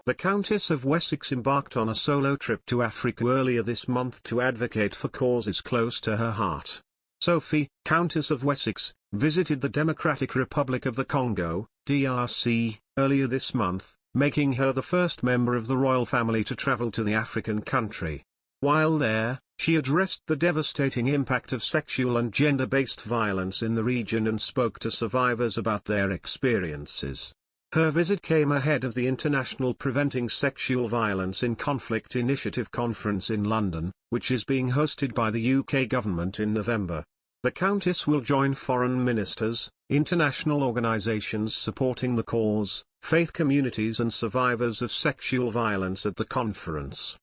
The Countess of Wessex embarked on a solo trip to Africa earlier this month to advocate for causes close to her heart. Sophie, Countess of Wessex, visited the Democratic Republic of the Congo, DRC, earlier this month, making her the first member of the royal family to travel to the African country. While there, she addressed the devastating impact of sexual and gender-based violence in the region and spoke to survivors about their experiences. Her visit came ahead of the International Preventing Sexual Violence in Conflict Initiative Conference in London, which is being hosted by the UK government in November. The Countess will join foreign ministers, international organisations supporting the cause, faith communities and survivors of sexual violence at the conference.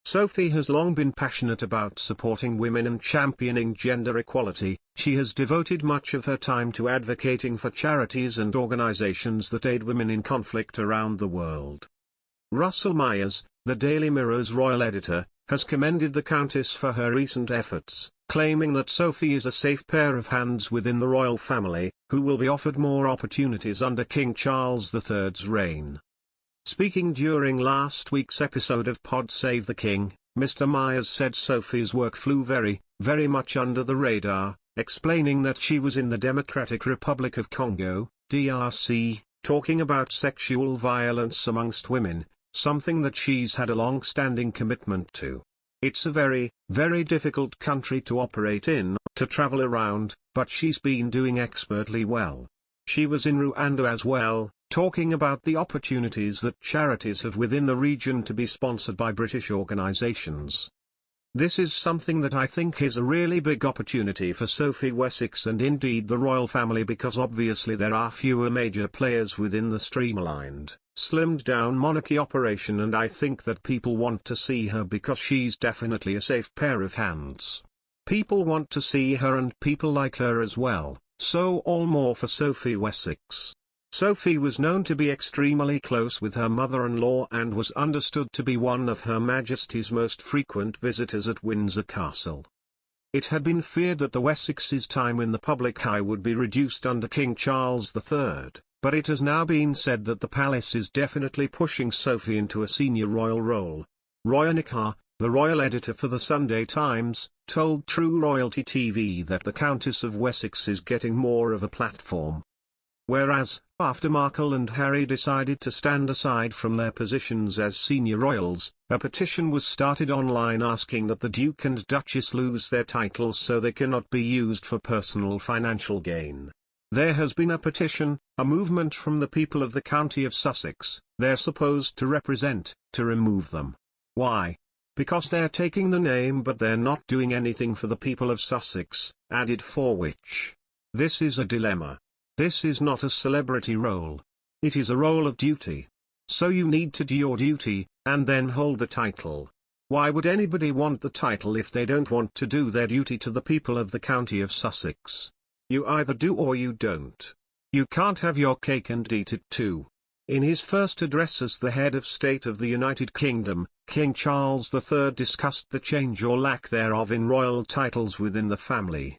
Sophie has long been passionate about supporting women and championing gender equality. She has devoted much of her time to advocating for charities and organizations that aid women in conflict around the world. Russell Myers, the Daily Mirror's royal editor, has commended the Countess for her recent efforts, claiming that Sophie is a safe pair of hands within the royal family, who will be offered more opportunities under King Charles III's reign. Speaking during last week's episode of Pod Save the King, Mr. Myers said Sophie's work flew very much under the radar, explaining that she was in the Democratic Republic of Congo, DRC, talking about sexual violence amongst women, something that she's had a long-standing commitment to. It's a very difficult country to operate in, to travel around, but she's been doing expertly well. She was in Rwanda as well, talking about the opportunities that charities have within the region to be sponsored by British organisations. This is something that I think is a really big opportunity for Sophie Wessex and indeed the royal family, because obviously there are fewer major players within the streamlined, slimmed-down monarchy operation, and I think that people want to see her because she's definitely a safe pair of hands. People want to see her and people like her as well, so all more for Sophie Wessex. Sophie was known to be extremely close with her mother-in-law and was understood to be one of Her Majesty's most frequent visitors at Windsor Castle. It had been feared that the Wessexes' time in the public eye would be reduced under King Charles III, but it has now been said that the palace is definitely pushing Sophie into a senior royal role. Roya Nikar, the royal editor for the Sunday Times, told True Royalty TV that the Countess of Wessex is getting more of a platform. Whereas, after Markle and Harry decided to stand aside from their positions as senior royals, a petition was started online asking that the Duke and Duchess lose their titles so they cannot be used for personal financial gain. There has been a petition, a movement from the people of the county of Sussex, they're supposed to represent, to remove them. Why? Because they're taking the name but they're not doing anything for the people of Sussex, added Forwich. This is a dilemma. This is not a celebrity role. It is a role of duty. So you need to do your duty, and then hold the title. Why would anybody want the title if they don't want to do their duty to the people of the county of Sussex? You either do or you don't. You can't have your cake and eat it too. In his first address as the head of state of the United Kingdom, King Charles III discussed the change or lack thereof in royal titles within the family.